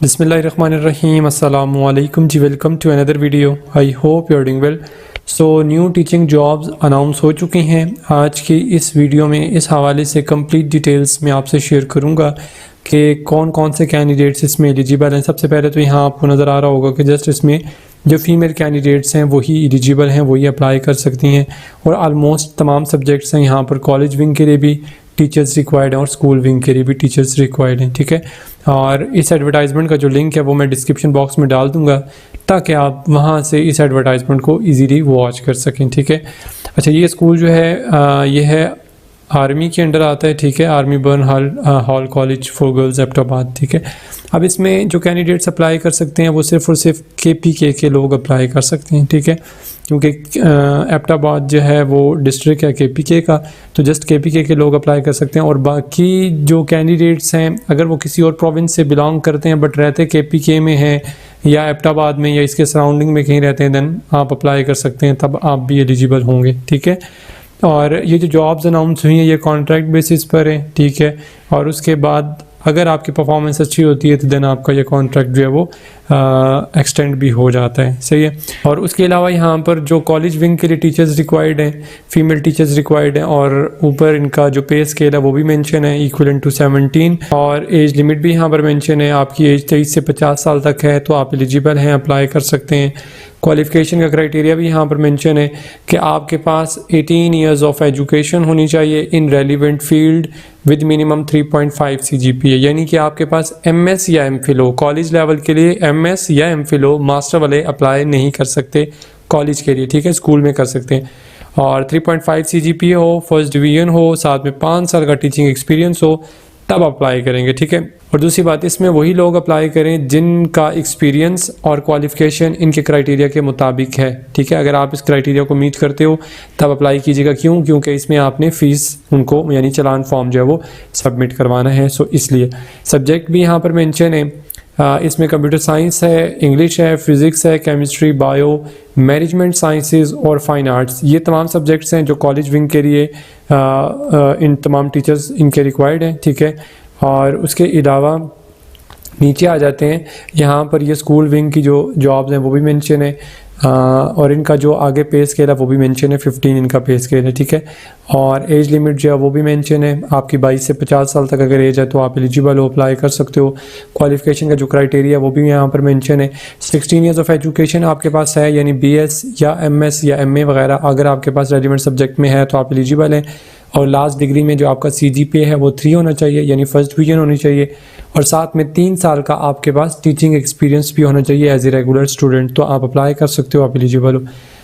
बिस्मिल्लाहिर्रहमानिर्रहीम अस्सलामु अलैकुम जी। Welcome to another video. I hope you are doing well. So new teaching jobs announce हो चुकी हैं। आज की इस वीडियो में इस हवाले से कंप्लीट डिटेल्स मैं आपसे शेयर करूंगा कि कौन कौन से कैंडिडेट्स इसमें एलिजिबल हैं। सबसे पहले तो यहाँ आपको नज़र आ रहा होगा कि जस्ट इसमें जो फीमेल कैंडिडेट्स हैं वही एलिजिबल हैं, वही अप्लाई कर सकती हैं और आलमोस्ट तमाम सब्जेक्ट्स हैं। यहाँ पर कॉलेज विंग के लिए भी टीचर्स रिक्वायर्ड हैं और स्कूल विंग के लिए भी टीचर्स रिक्वायर्ड हैं, ठीक है। और इस एडवर्टाइजमेंट का जो लिंक है वो मैं डिस्क्रिप्शन बॉक्स में डाल दूंगा ताकि आप वहाँ से इस एडवर्टाइजमेंट को इजीली वॉच कर सकें, ठीक है। अच्छा, ये स्कूल जो है ये है आर्मी के अंडर आता है, ठीक है। Army Burn Hall College for girls Abbottabad, ठीक है। अब इसमें जो कैंडिडेट्स अप्लाई कर सकते हैं वो सिर्फ और सिर्फ KPK के लोग अप्लाई कर सकते हैं, ठीक है, क्योंकि एबटाबाद जो है वो डिस्ट्रिक्ट है KPK का, तो जस्ट KPK के लोग अप्लाई कर सकते हैं। और बाकी जो कैंडिडेट्स हैं अगर वो किसी और प्रोविंस से बिलोंग करते हैं बट रहते KPK में हैं या एबटाबाद में या इसके सराउंडिंग में कहीं रहते हैं, देन आप अप्लाई कर सकते हैं, तब आप भी एलिजिबल होंगे, ठीक है। और ये जो जॉब्स अनाउंस हुई हैं ये कॉन्ट्रैक्ट बेसिस पर है, ठीक है। और उसके बाद अगर आपकी परफॉर्मेंस अच्छी होती है तो देन आपका ये कॉन्ट्रैक्ट जो है वो एक्सटेंड भी हो जाता है, सही है। और उसके अलावा यहाँ पर जो कॉलेज विंग के लिए टीचर्स रिक्वायर्ड हैं, फीमेल टीचर्स रिक्वायर्ड हैं, और ऊपर इनका जो पे स्केल है वो भी मेंशन है इक्विवेलेंट टू 17। और एज लिमिट भी यहाँ पर मेंशन है, आपकी एज 23 से 50 साल तक है तो आप एलिजिबल हैं, अप्लाई कर सकते हैं। क्वालिफिकेशन का क्राइटेरिया भी यहाँ पर मेंशन है कि आपके पास 18 ईयर्स ऑफ एजुकेशन होनी चाहिए in relevant field with minimum 3.5 CGPA, यानी कि आपके पास MS या MPhil हो। कॉलेज लेवल के लिए MS या MPhil हो, मास्टर वाले अप्लाई नहीं कर सकते कॉलेज के लिए, ठीक है, स्कूल में कर सकते हैं। और 3.5 CGPA हो, फर्स्ट डिवीजन हो, साथ में 5 साल का टीचिंग एक्सपीरियंस हो, तब अप्लाई करेंगे, ठीक है। और दूसरी बात, इसमें वही लोग अप्लाई करें जिनका एक्सपीरियंस और क्वालिफिकेशन इनके क्राइटेरिया के मुताबिक है, ठीक है। अगर आप इस क्राइटेरिया को मीट करते हो तब अप्लाई कीजिएगा। क्यों? क्योंकि इसमें आपने फ़ीस उनको यानी चालान फॉर्म जो है वो सबमिट करवाना है, सो इसलिए। सब्जेक्ट भी यहाँ पर मेंशन है, इसमें कंप्यूटर साइंस है, इंग्लिश है, फिज़िक्स है, केमिस्ट्री, बायो, मैनेजमेंट साइंसेज और फाइन आर्ट्स। ये तमाम सब्जेक्ट्स हैं जो कॉलेज विंग के लिए इन तमाम टीचर्स इनके रिक्वायर्ड हैं, ठीक है। और उसके अलावा नीचे आ जाते हैं, यहाँ पर ये स्कूल विंग की जो जॉब्स हैं वो भी मेंशन है, और इनका जो आगे पे स्केल है वो भी मेंशन है, 15 इनका पे स्केल है, ठीक है। और एज लिमिट जो है वो भी मेंशन है, आपकी 22 से 50 साल तक अगर एज है तो आप एलिजिबल हो, अप्लाई कर सकते हो। क्वालिफिकेशन का जो क्राइटेरिया है वो भी यहाँ पर मेंशन है। 16 ईयर्स ऑफ एजुकेशन आपके पास है, यानी BS या MS या MA वगैरह अगर आपके पास रेलिवेंट सब्जेक्ट में है तो आप एलिजिबल हैं। और लास्ट डिग्री में जो आपका CGPA है वो 3 होना चाहिए, यानी फर्स्ट डिवीजन होनी चाहिए, और साथ में 3 साल का आपके पास टीचिंग एक्सपीरियंस भी होना चाहिए एज ए रेगुलर स्टूडेंट, तो आप अप्लाई कर सकते हो, आप एलिजिबल हो।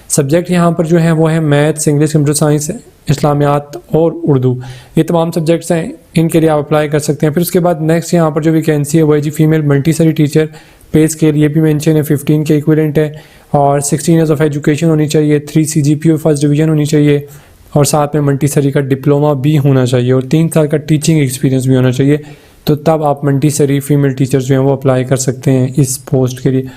सब्जेक्ट यहाँ पर जो है वो है मैथ्स, इंग्लिश, कंप्यूटर साइंस, इस्लामियात और उर्दू। ये तमाम सब्जेक्ट्स हैं, इनके लिए आप अप्लाई कर सकते हैं। फिर उसके बाद नेक्स्ट यहाँ पर जो वैकेंसी है वो है जी फीमेल मल्टीसरी टीचर। पे स्केल ये भी मेंशन है, 15 के इक्विवेलेंट है, और 16 ईयर्स ऑफ एजुकेशन होनी चाहिए, 3 CGPA फर्स्ट डिवीजन होनी चाहिए, और साथ में मल्टीसरी का डिप्लोमा भी होना चाहिए, और 3 साल का टीचिंग एक्सपीरियंस भी होना चाहिए, तो तब आप मल्टीसरी फीमेल टीचर्स जो हैं वो अप्लाई कर सकते हैं इस पोस्ट के लिए।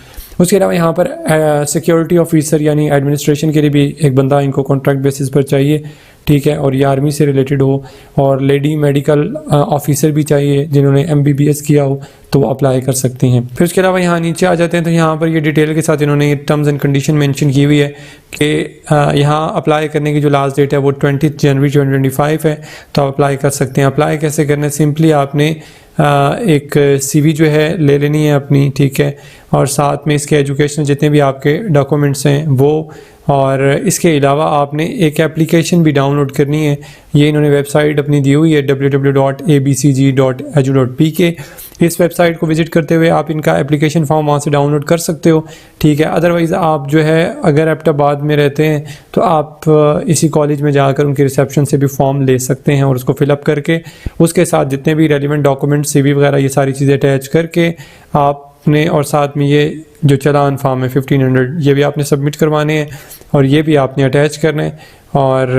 उसके अलावा यहाँ पर सिक्योरिटी ऑफिसर यानी एडमिनिस्ट्रेशन के लिए भी एक बंदा इनको कॉन्ट्रैक्ट बेसिस पर चाहिए, ठीक है, और ये आर्मी से रिलेटेड हो, और लेडी मेडिकल ऑफिसर भी चाहिए जिन्होंने MBBS किया हो, तो वो अप्लाई कर सकती हैं। फिर उसके अलावा यहाँ नीचे आ जाते हैं तो यहाँ पर ये डिटेल के साथ इन्होंने टर्म्स एंड कंडीशन मेंशन की हुई है कि यहाँ अप्लाई करने की जो लास्ट डेट है वो 20 जनवरी 2025 है, तो आप अप्लाई कर सकते हैं। अप्लाई कैसे करना है? सिंपली आपने एक CV जो है ले लेनी है अपनी, ठीक है, और साथ में इसके एजुकेशन जितने भी आपके डॉक्यूमेंट्स हैं वो, और इसके अलावा आपने एक एप्लीकेशन भी डाउनलोड करनी है। ये इन्होंने वेबसाइट अपनी दी हुई है www.abcg.edu.pk। इस वेबसाइट को विजिट करते हुए आप इनका एप्लीकेशन फॉर्म वहाँ से डाउनलोड कर सकते हो, ठीक है। अदरवाइज़ आप जो है अगर एबटाबाद में रहते हैं तो आप इसी कॉलेज में जाकर उनकी रिसेप्शन से भी फॉर्म ले सकते हैं और उसको फिलअप करके उसके साथ जितने भी रेलिवेंट डॉक्यूमेंट CV वगैरह ये सारी चीज़ें अटैच करके आपने, और साथ में ये जो चालान फॉर्म है 1500 ये भी आपने सबमिट करवाने हैं और ये भी आपने अटैच करने हैं। और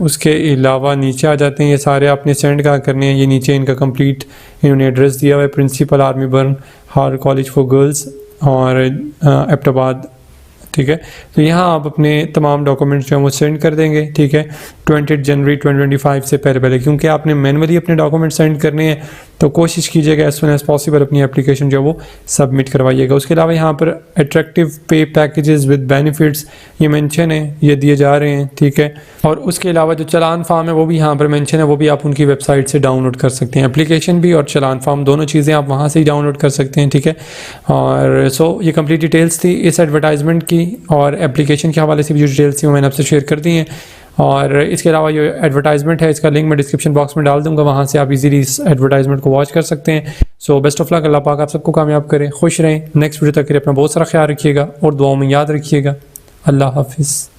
उसके अलावा नीचे आ जाते हैं, ये सारे आपने सेंड कहाँ करने हैं। ये नीचे इनका कंप्लीट इन्होंने एड्रेस दिया हुआ है, principal Army Burn Hall College for Girls और एबटाबाद ठीक है। तो यहाँ आप अपने तमाम डॉक्यूमेंट्स जो हैं वो सेंड कर देंगे, ठीक है, 28 जनवरी 2025 से पहले, क्योंकि आपने मैनुअली अपने डॉक्यूमेंट सेंड करने हैं तो कोशिश कीजिएगा एज सुन एज पॉसिबल अपनी एप्लीकेशन जो है वो सबमिट करवाइएगा। उसके अलावा यहाँ पर अट्रैक्टिव पे पैकेजेस विद बेनिफिट्स ये मेंशन है, ये दिए जा रहे हैं, ठीक है। और उसके अलावा जो चलान फार्म है वो भी यहाँ पर मेंशन है, वो भी आप उनकी वेबसाइट से डाउनलोड कर सकते हैं। एप्लीकेशन भी और चलान फार्म दोनों चीज़ें आप वहाँ से ही डाउनलोड कर सकते हैं, ठीक है। और सो ये कंप्लीट डिटेल्स थी इस एडवर्टाइजमेंट की, और एप्लीकेशन के हवाले से भी जो डिटेल्स थी वो मैंने आपसे शेयर कर दी हैं। और इसके अलावा ये एडवर्टाइजमेंट है, इसका लिंक मैं डिस्क्रिप्शन बॉक्स में डाल दूंगा, वहाँ से आप इजीली इस एडवर्टाइजमेंट को वॉच कर सकते हैं। सो बेस्ट ऑफ लक, अल्लाह पाक आप सबको कामयाब करें, खुश रहें। नेक्स्ट वीडियो तक के लिए अपना बहुत सारा ख्याल रखिएगा और दुआओं में याद रखिएगा। अल्लाह हाफिज़।